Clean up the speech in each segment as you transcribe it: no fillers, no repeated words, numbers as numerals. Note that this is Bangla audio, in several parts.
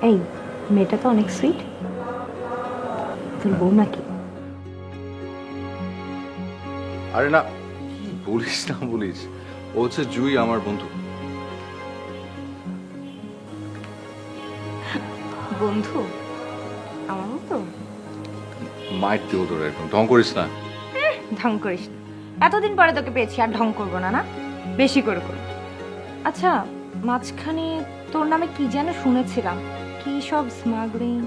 এই মেয়েটা তো অনেক সুইট, তোর বউ নাকি? আরে না, কি বলিস না বলিস, ও হচ্ছে জুই, আমার বন্ধু। বন্ধু আমার মতো? মাইট দেবো তোর, একদম ঢং করিস না। ঢং করিস না, এতদিন পরে তোকে পেয়েছি আর ঢং করবো না। না বেশি করে করো। আচ্ছা, মাঝখানে তোর নামে কি যেন শুনেছিলাম, কি সব স্মাগলিং।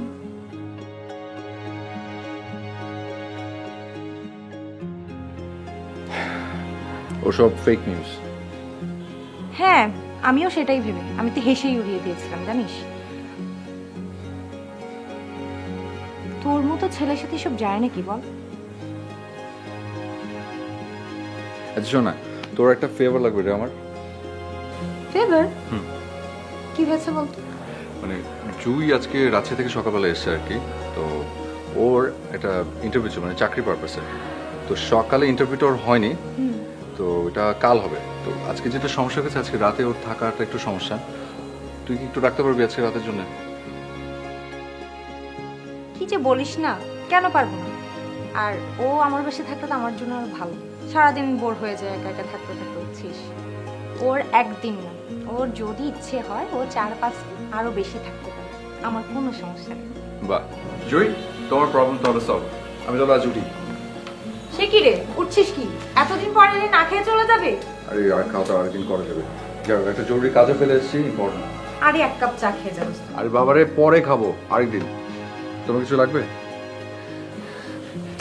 ওসব ফেক নিউজ। হ্যাঁ, আমিও সেটাই ভেবে আমি তো হেসেই উড়িয়ে দিয়েছিলাম জানিস। তোর মতো ছেলের সাথে সব যায় নাকি বল? আচ্ছা শোন না, তোর একটা ফেভার লাগবে রে আমার। ফেভার? কি হয়েছে বলতো? মানে জুই আজকে রাজশাহী থেকে সকালবেলা এসছে আর কি, তো ওর একটা ইন্টারভিউ ছিল, মানে চাকরি পারপাসে। তো সকালে ইন্টারভিউটা ওর হয়নি, তো এটা কাল হবে। তো আজকে যেটা সমস্যা হয়েছে, আজকে রাতে ওর থাকাটা একটু সমস্যা। তুই কি একটু রাখতে পারবি আজকে রাতের জন্য? কি যে বলিস না, কেন পারবো না? আর ও আমার পাশে থাকলে তো আমার জন্য আরো ভালো। সারাদিন বোর হয়ে যায় একা একা থাকতে থাকতে, বুঝছিস? ওর একদিন না, ওর যদি ইচ্ছে হয় ও 4-5 দিন আরো বেশি থাকতে পারে, আমার কোনো সমস্যা নেই। বাহ জুই, তোমার প্রবলেম তাহলে সলভ। আমি তাহলে আজ উঠি। সে কি রে, উঠছিস কি? এতদিন পরে এলে না খেয়ে চলে যাবে? আরে আর খাওয়া দাওয়া আরেকদিন করা যাবে, যাও একটা জরুরি কাজে ফেলে এসেছি, ইম্পর্টেন্ট। আরে এক কাপ চা খেয়ে যাবো। আরে বাবারে, পরে খাবো আরেকদিন। তোমার কিছু লাগবে?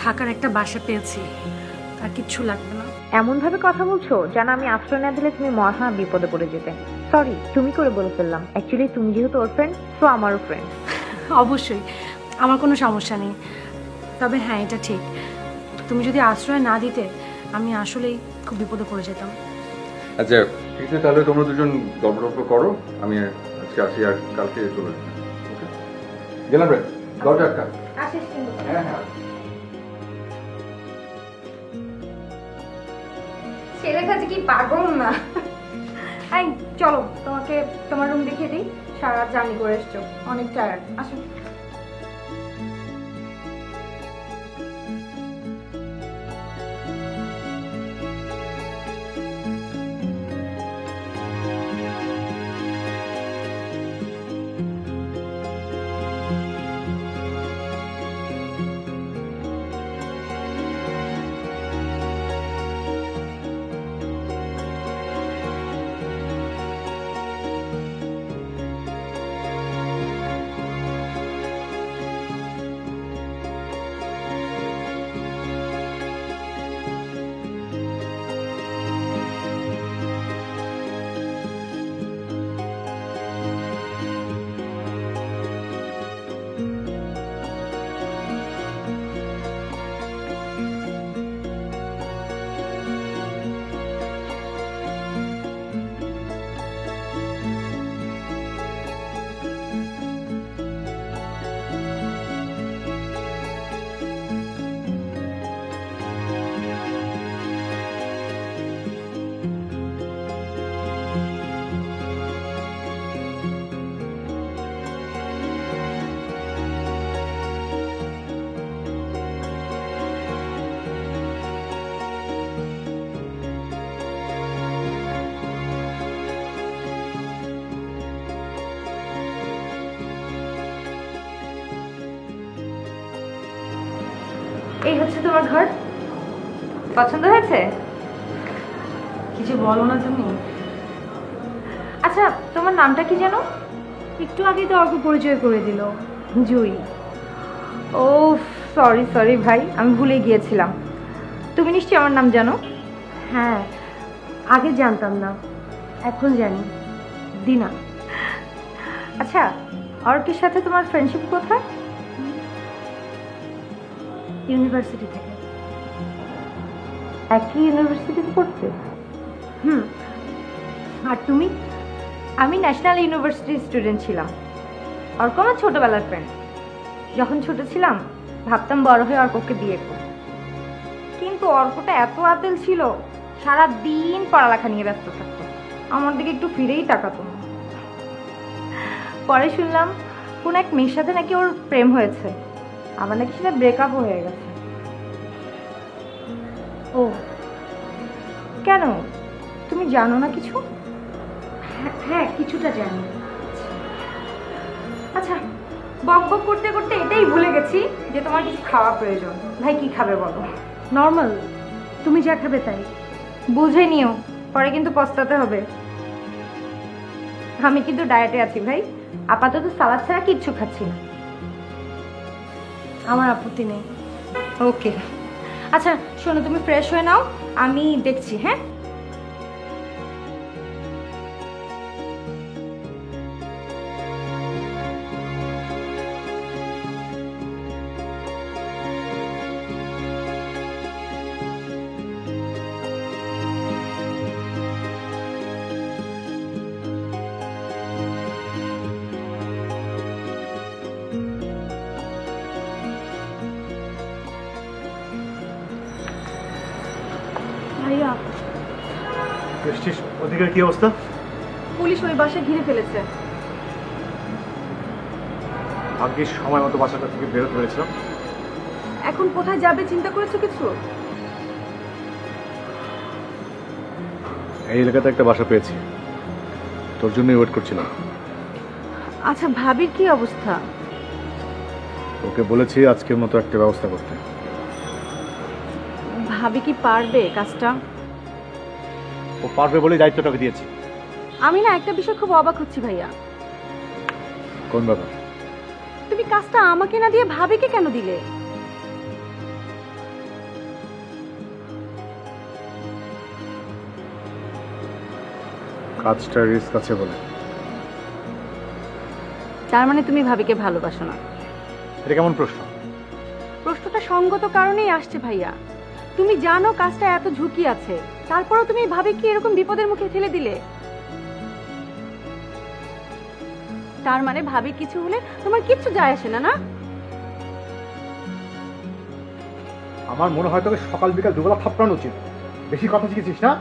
থাকার একটা বাসা পেয়েছি, আর কিচ্ছু লাগবে না। এমন ভাবে কথা বলছো যেন আমি আশ্রয় না দিলে তুমি মহা বিপদে পড়ে যেতে। সরি, তুমি করে বলে ফেললাম। অ্যাকচুয়ালি তুমি যেহেতু ওর ফ্রেন্ড, তো আমারও ফ্রেন্ড। অবশ্যই, আমার কোনো সমস্যা নেই। তবে হ্যাঁ, এটা ঠিক, তুমি যদি আশ্রয় না দিতে আমি আসলেই খুব বিপদে পড়ে যেতাম। আচ্ছা ঠিক আছে, তাহলে তোমরা দুজন গল্প টল্প করো, আমি আজকে আসি আর কালকে চলে যাবো। ওকে, গেলাম রে, দরজা আটকা। আসিস কিন্তু। হ্যাঁ হ্যাঁ। ছেলের কাছে কি পাগল না? এই চলো, তোমাকে তোমার রুম দেখিয়ে দিই। সারা রাত জার্নি করে এসছো, অনেক টায়ার্ড। আসো। এই হচ্ছে তোমার ঘর, পছন্দ হয়েছে? কিছু বলো না তুমি। আচ্ছা, তোমার নামটা কি যেন? একটু আগেই তো অল্প পরিচয় করে দিল, জুই। ও সরি সরি ভাই, আমি ভুলে গিয়েছিলাম। তুমি নিশ্চয়ই আমার নাম জানো? হ্যাঁ, আগে জানতাম না, এখন জানি, দিনা। আচ্ছা, অর্কের সাথে তোমার ফ্রেন্ডশিপ কোথায়? ইউনিভার্সিটি থেকে। একই ইউনিভার্সিটিতে পড়তে? হুম। আর তুমি? আমি ন্যাশনাল ইউনিভার্সিটির স্টুডেন্ট ছিলাম। অর্ক আমার ছোটবেলার ফ্রেন্ড। যখন ছোট ছিলাম ভাবতাম বড় হয়ে অর্ককে বিয়ে করব, কিন্তু অর্কটা এত আতেল ছিল, সারা দিন পড়ালেখা নিয়ে ব্যস্ত থাকতো, আমার দিকে একটু ফিরেই তাকাতো না। পরে শুনলাম কোন এক মেয়ের সাথে নাকি ওর প্রেম হয়েছে, আবার নাকি সেটা ব্রেকআপও হয়ে গেছে। ও কেন, তুমি জানো না কিছু? হ্যাঁ কিছুটা জানি। আচ্ছা, বক বক করতে করতে এটাই ভুলে গেছি যে তোমার কিছু খাওয়া প্রয়োজন। ভাই কি খাবে বলো? নর্মাল, তুমি যা খাবে তাই। বুঝে নিও, পরে কিন্তু পস্তাতে হবে। আমি কিন্তু ডায়েটে আছি ভাই, আপাতত সালাদ ছাড়া কিচ্ছু খাচ্ছি না। আমার আপত্তি নেই। ওকে, আচ্ছা শোনো, তুমি ফ্রেশ হয়ে নাও, আমি দেখছি। হ্যাঁ, ভাইয়া, প্রেস্টিজ ওদিকের কি অবস্থা? পুলিশ ওই বাসায় ঘিরে ফেলেছে। ভাগ্যিস সময় মতো বাসাটা থেকে বেরোতে পেরেছিলাম। এখন কোথায় যাবে চিন্তা করেছো কিছু? এই এলাকাতে একটা বাসা পেয়েছি, তোর জন্যই ওয়েট করছিলাম। আচ্ছা, ভাবির কি অবস্থা? ওকে বলেছি আজকের মতো একটা ব্যবস্থা করতে। ভাবি কি পারবে কাজটা? ও পারবে বলেই দায়িত্বটাকে দিয়েছি। আমি না একটা বিষয় খুব অবাক হচ্ছি ভাইয়া। কোন ব্যাপার? তুমি কাজটা আমাকে না দিয়ে ভাবিকে কেন দিলে? কাজটা রিস্ক আছে বলে। তার মানে তুমি ভাবিকে ভালোবাসো না? এটা কেমন প্রশ্ন? প্রশ্নটা সঙ্গত কারণেই আসছে ভাইয়া। তুমি জানো কাজটা এত ঝুঁকি আছে, তারপরও তুমি ভাবিকে এরকম বিপদের মুখে ঠেলে দিলে। তার মানে ভাবি কিছু হলে তোমার কিচ্ছু যায় আসে না, না? আমার মনে হয় তোকে সকাল বিকাল দুবেলা থাপড়ানো উচিত। বেশি কথা শিখেছিস না?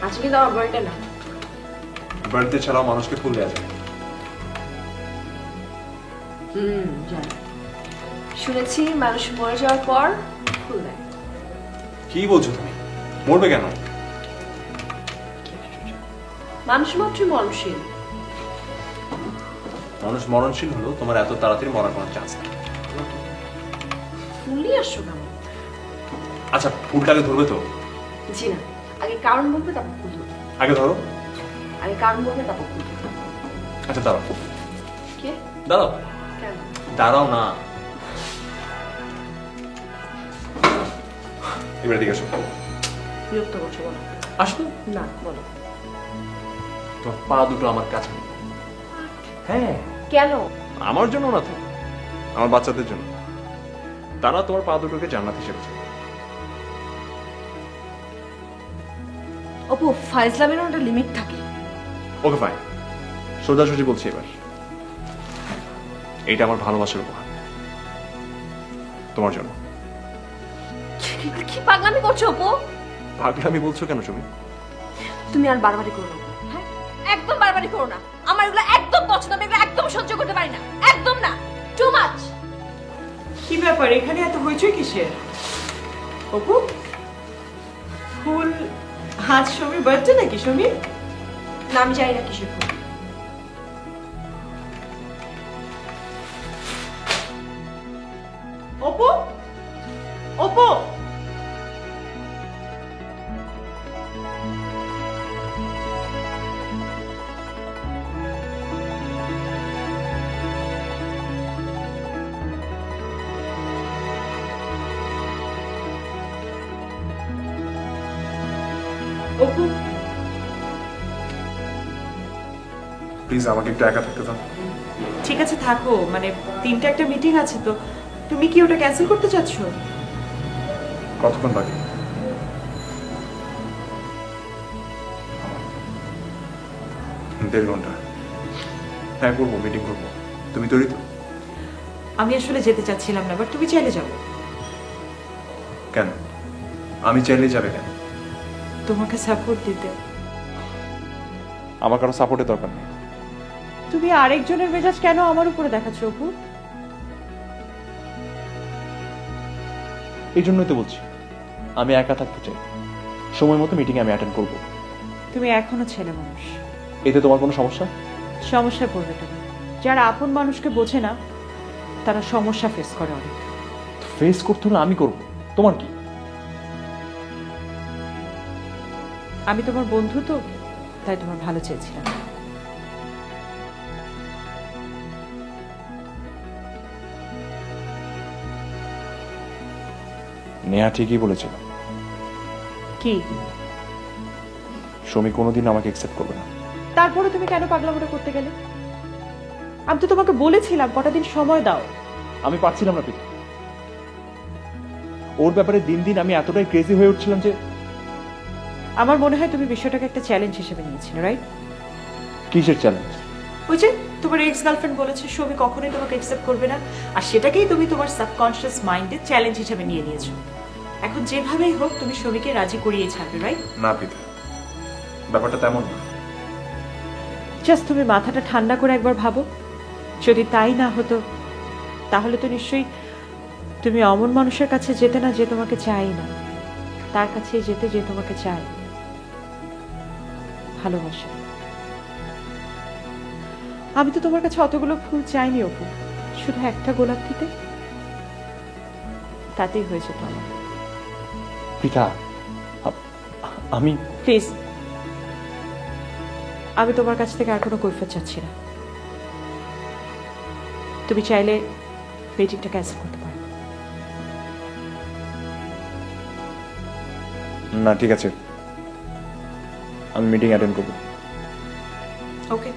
আজকে তো আমার বার্থডে না। বার্থডে ছাড়াও মানুষকে ফুল দেওয়া যায়। জানি, শুনেছি মানুষ মরে যাওয়ার পর ফুল দেয়। কি বলছো তুমি? মরবে কেন? মানুষ মাত্রই মরণশীল। মানুষ মরণশীল হলো তোমার এত তাড়াতাড়ি মরার কোনো চান্স নেই। ফুলই আসছো কেন? আচ্ছা, ফুলটাকে ধরবে তো? জি না, আগে কারণ বলবে তারপর ফুল ধরবে। আগে ধরো। আগে কারণ বলবে তারপর ফুল ধরবে। আচ্ছা দাঁড়াও। কে? দাঁড়াও। কেন? দাঁড়াও না। এবার দিকে আসো। বিরক্ত করছো, বলো। আসো। না, বলো। তোমার পা দুটো আমার কাছে নেই। হ্যাঁ। কেন? আমার জন্য না তো, আমার বাচ্চাদের জন্য। তারা তোমার পা দুটোকে জান্নাত হিসেবে চায়। অপু, ফাইজলামেরও একটা লিমিট থাকে। ওকে ফাইন, সোজাসুজি বলছি এবার। এইটা আমার ভালোবাসার উপহার তোমার জন্য। কি পাগলামি করছো অপু? পাগলামি বলছো কেন তুমি? তুমি আর বারবারই করো না, হ্যাঁ? একদম বারবারই করো না। আমার এগুলো একদম পছন্দ, আমি এগুলো একদম সহ্য করতে পারি না। একদম না, টু মাচ। কি ব্যাপার, এখানে এত হইচই কিসের? অপু, ফুল আজ সমীর বার্থডে নাকি? সমীর না, আমি জানি না কিসের ফুল। অপু, অপু, অপু, প্লিজ আমাকে একটু একা থাকতে দাও। ঠিক আছে থাকো, মানে 3টা একটা মিটিং আছে তো। তুমি কি ওটা ক্যান্সেল করতে চাচ্ছ? কতক্ষণ বাকি? 1.5 ঘন্টা। হ্যাঁ করবো, মিটিং করবো। তুমি তৈরি তো? আমি আসলে যেতে চাচ্ছিলাম না, বাট তুমি চাইলে যাবো। কেন? আমি চাইলে যাবে কেন? তোমাকে সাপোর্ট দিতে। আমার কারো সাপোর্টের দরকার নেই। তুমি আরেকজনের মেজাজ কেন আমার উপরে দেখাচ্ছ অপু? এই জন্যই তো বলছি আমি একা থাকতে চাই। সময় মতো মিটিং আমি অ্যাটেন্ড করবো। তুমি এখনো ছেলে মানুষ, এতে তোমার কোনো সমস্যা? সমস্যায় পড়বে তুমি। যারা আপন মানুষকে বোঝে না তারা সমস্যা ফেস করে অনেক। ফেস করতে হলে আমি করবো, তোমার কি? আমি তোমার বন্ধু তো, তাই তোমার ভালো চেয়েছিলাম। নেহা ঠিকই বলেছিল, কি? সমী কোনোদিন আমাকে অ্যাকসেপ্ট করবে না। তারপরে তুমি কেন পাগলামোটা করতে গেলে? আমি তো তোমাকে বলেছিলাম কটা দিন সময় দাও। আমি পারছিলাম না প্রীতি। ওর ব্যাপারে দিন দিন আমি এতটাই ক্রেজি হয়ে উঠছিলাম যে। আমার মনে হয় তুমি বিষয়টাকে একটা চ্যালেঞ্জ হিসেবে নিয়েছিলে, রাইট? কিসের চ্যালেঞ্জ? ওই যে তোমার এক্স গার্লফ্রেন্ড বলেছে সৌমি কখনোই তোমাকে অ্যাকসেপ্ট করবে না, আর সেটাকেই তুমি তোমার সাবকনশিয়াস মাইন্ডে চ্যালেঞ্জ হিসেবে নিয়ে নিয়েছো। এখন যেভাবেই হোক তুমি সৌমিকে রাজি করিয়ে ছাড়বে, রাইট? না প্রীতি, ব্যাপারটা তেমন না। জাস্ট তুমি মাথাটা ঠান্ডা করে একবার ভাবো, যদি তাই না হতো তাহলে তো নিশ্চয়ই তুমি অমন মানুষের কাছে যেতে না যে তোমাকে চাই না, তার কাছে যেতে যে তোমাকে চায়, ভালোবাসে। আমি তো তোমার কাছে অতগুলো ফুল চাইনি অপু, শুধু একটা গোলাপ দিতে, তাতেই হয়েছে তো আমার। পৃথা, আমি প্লিজ, আমি তোমার কাছ থেকে আর কোনো কৈফিয়ত চাচ্ছি না। তুমি চাইলে মিটিংটা ক্যান্সেল করতে পারো। না ঠিক আছে, আমি মিটিং অ্যাটেন্ড করবো। ওকে।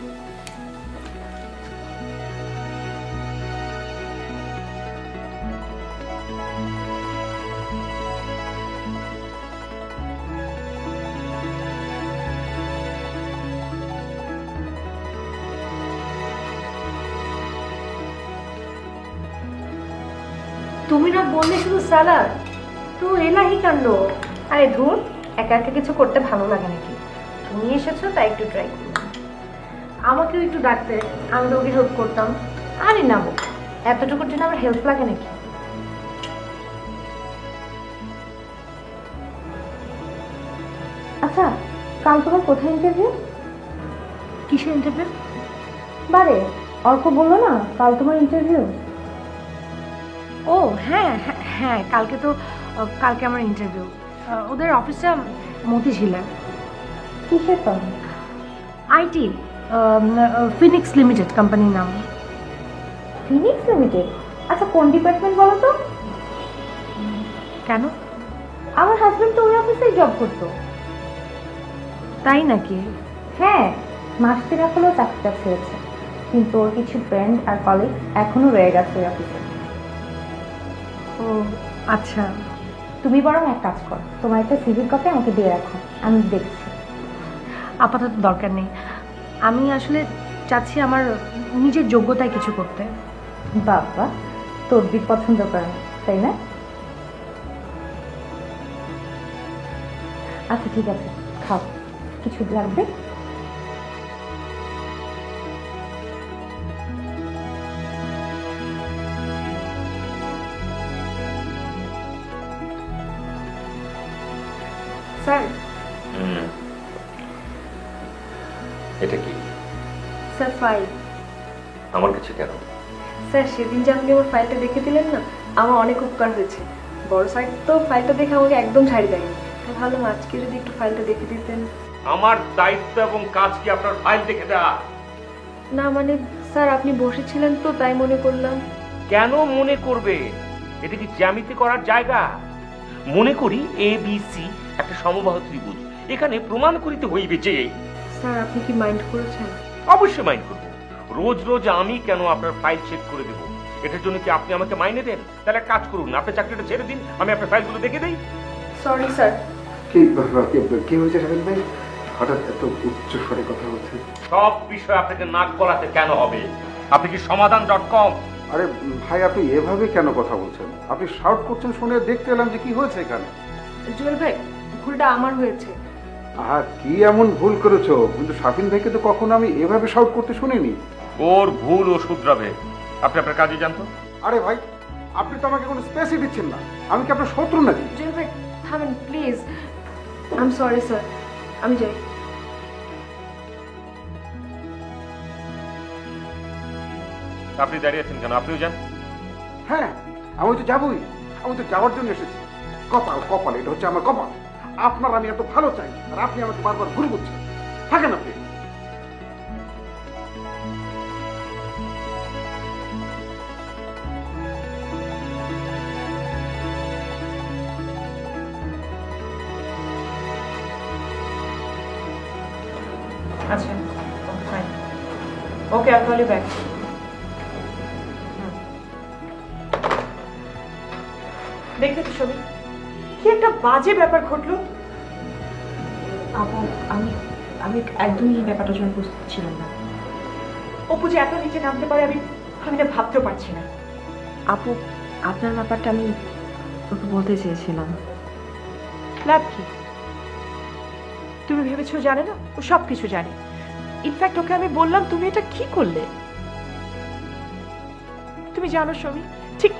তুমি না বললে শুধু স্যালাড, তো এলাহি কাণ্ড। আরে ধুর, একা একা কিছু করতে ভালো লাগে নাকি? তুমি এসেছো তাই একটু ট্রাই করলাম। আমাকেও একটু ডাকতে, আমি তো ওকে হেল্প করতাম। আরে না বউ, এতটুকুর জন্য আমার হেল্প লাগে নাকি? আচ্ছা, কাল তোমার কোথায় ইন্টারভিউ? কিসের ইন্টারভিউ? বারে অর্ক বললো না কাল তোমার ইন্টারভিউ। ও হ্যাঁ হ্যাঁ হ্যাঁ, কালকে আমার ইন্টারভিউ। ওদের অফিসটা মতিঝিলে। কিসের কাজ? আইটি, ফিনিক্স লিমিটেড কোম্পানির নাম। Phoenix limited? আচ্ছা কোন ডিপার্টমেন্ট বলো তো? কেন? আমার হাজবেন্ড তো ওই অফিসেই জব করতো। তাই নাকি? হ্যাঁ, মাস 3 হলেও চাকরিটা ছেড়েছে, কিন্তু ওর কিছু ফ্রেন্ড আর কলিগ এখনো রয়ে গেছে ওই অফিসে। ও আচ্ছা। তুমি বরং এক কাজ করো, তোমার একটা সিভির কপি আমাকে দিয়ে রাখো, আমি দেখছি। আপাতত দরকার নেই, আমি আসলে চাচ্ছি আমার নিজের যোগ্যতায় কিছু করতে। বাবা, তদবির পছন্দ করে না তাই না? আচ্ছা ঠিক আছে, খাও। কিছু লাগবে? স্যার। এটা কি? Sir file. আমার কাছে কেন? স্যার সেদিন যে আপনি আমার ফাইলটা দেখে দিলেন না, আমার অনেক উপকার হয়েছে। বড় স্যার তো ফাইলটা দেখে আমাকে একদম ছাড়ি দেয়নি। ভালো, আজকে যদি একটু ফাইলটা দেখে দিতেন। আমার দায়িত্ব এবং কাজ কি আপনার ফাইল দেখে দেওয়া? না মানে স্যার আপনি বসেছিলেন তো তাই মনে করলাম। কেন মনে করবে? এটা কি জ্যামিতি করার জায়গা? মনে করি ABC একটা সমবাহু ত্রিভুজ, এখানে প্রমাণ করিতে হইবে যে। স্যার আপনি কি মাইন্ড করেছেন? অবশ্যই মাইন্ড করব। রোজ রোজ আমি কেন আপনার ফাইল চেক করে দেব? এটার জন্য কি আপনি আমাকে মাইনে দেন? তাহলে কাজ করুন, আপনার চাকরিটা ছেড়ে দিন, আমি আপনার ফাইলগুলো দেখে দেই। Sorry sir. কি হয়েছে শাকিল ভাই? হঠাৎ এত উচ্চ স্বরে কথা বলছেন? সব বিষয় আপনাকে নাক গলাতে কেন হবে? আপনি কি সমাধান.com? আরে ভাই, আপনি এভাবে কেন কথা বলছেন? আপনি শাউট করছেন শুনে দেখতে এলাম যে কি হয়েছে এখানে। জুয়েল ভাই, ভুলটা আমার হয়েছে। আহা, কি এমন ভুল করেছো? কিন্তু শাফিন ভাইকে তো কখনো আমি এভাবে শাউট করতে শুনিনি। ওর ভুল ও শুধরাবে। আপনি আপনার কাজে জানতো। আরে ভাই, আপনি তো আমাকে কোনো স্পেসই দিচ্ছেন না। আমি কি আপনার শত্রু নাকি? জুয়েল ভাই থামেন please. I am sorry sir, আমি যাই। আপনি দাঁড়িয়ে আছেন কেন? আপনিও যান। হ্যাঁ, আমি তো যাবই। আমি তো যাওয়ার জন্য এসেছি। কপাল কপাল, এটা হচ্ছে আমার কপাল। আপনার আমি এত ভালো চাই, আর আপনি আমাকে বারবার ভুল করছেন। থাকেন আপনি। আচ্ছা, fine. Okay, I'll call you back. দেখলে তো ছবি, কি একটা বাজে ব্যাপার ঘটলো। আপু, আমি একদমই এই ব্যাপারটার জন্য প্রস্তুত ছিলাম না। অপু যে এত নিচে নামতে পারে আমি না ভাবতেও পারছি না। আপু, আপনার ব্যাপারটা আমি ওকে বলতে চেয়েছিলাম। লাভ কি? তুমি ভেবেছো জানে না? ও সব কিছু জানে। ইনফ্যাক্ট ওকে আমি বললাম, তুমি এটা কি করলে? তুমি জানো সমি, ঠিক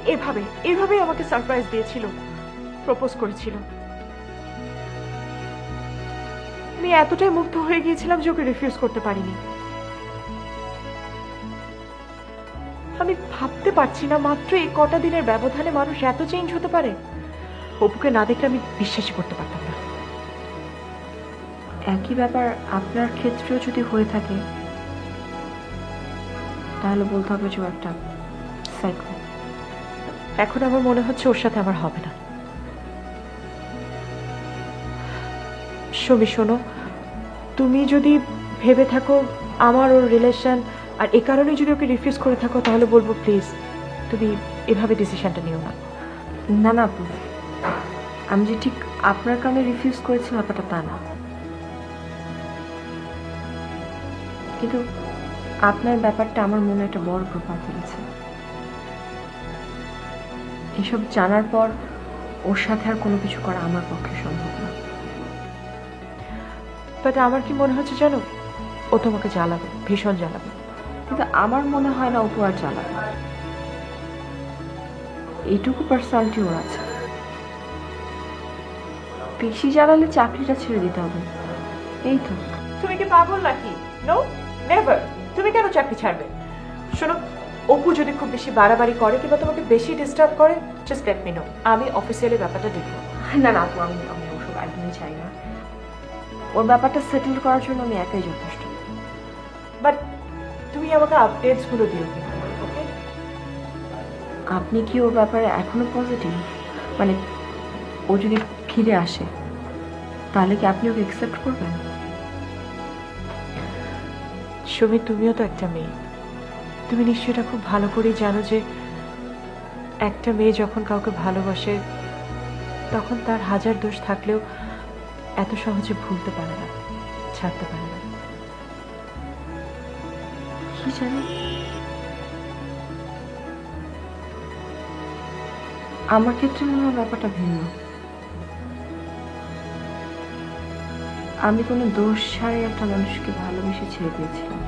এভাবেই আমাকে সারপ্রাইজ দিয়েছিল, প্রপোজ করেছিল। আমি এতটাই মুগ্ধ হয়ে গিয়েছিলাম যে ওকে রিফিউজ করতে পারিনি। আমি ভাবতে পারছি না, মাত্র এই কটা দিনের ব্যবধানে মানুষ এত চেঞ্জ হতে পারে। অপুকে না দেখলে আমি বিশ্বাসই করতে পারতাম না। একই ব্যাপার আপনার ক্ষেত্রেও যদি হয়ে থাকে তাহলে বলতে হবে যে ও একটা সাইকো। এখন আমার মনে হচ্ছে ওর সাথে আমার হবে না। সমি শোনো, তুমি যদি ভেবে থাকো আমার ওর রিলেশন আর এ কারণে যদি ওকে রিফিউজ করে থাকো, তাহলে বলবো প্লিজ তুমি এভাবে ডিসিশনটা নিও না। না না আপু, আমি যে ঠিক আপনার কারণে রিফিউজ করেছি ব্যাপারটা তা না, কিন্তু আপনার ব্যাপারটা আমার মনে একটা বড় প্রভাব ফেলেছে। এসব জানার পর ওর সাথে আর কোনো কিছু করা আমার পক্ষে সম্ভব না। বাট আমার কি মনে হচ্ছে জানো, ও তোমাকে জ্বালাবে, ভীষণ জ্বালাবে। কিন্তু আমার মনে হয় না অপু আর জ্বালাবে। এইটুকু পার্সোনালিটি ওর আছে। বেশি জ্বালালে চাকরিটা ছেড়ে দিতে হবে, এই তো। তুমি কি পাগল নাকি? No, never. তুমি কেন চাকরি ছাড়বে? শোনো, অপু যদি খুব বেশি বাড়াবাড়ি করে কিংবা তোমাকে বেশি ডিস্টার্ব করে, জাস্ট লেট মি নো। আমি অফিসিয়ালি ব্যাপারটা দেখবো। না না আপু, আমি ওসব একদমই চাই না। ওর ব্যাপারটা সেটেল করার জন্য আমি একাই যথেষ্ট। বাট তুমি আমাকে আপডেটস গুলো দিও, ওকে? আপনি কি ওর ব্যাপারে এখনো পজিটিভ? মানে ও যদি ফিরে আসে তাহলে কি আপনি ওকে অ্যাকসেপ্ট করবেন? সুমি, তুমিও তো একটা মেয়ে। তুমি নিশ্চয়ই এটা খুব ভালো করেই জানো যে একটা মেয়ে যখন কাউকে ভালোবাসে তখন তার হাজার দোষ থাকলেও এত সহজে ভুলতে পারে না, ছাড়তে পারে না। কি জানি, আমার ক্ষেত্রে মনে হয় ব্যাপারটা ভিন্ন। আমি কোনো দোষ ছাড়াই একটা মানুষকে ভালোবেসে ছেড়ে দিয়েছিলাম।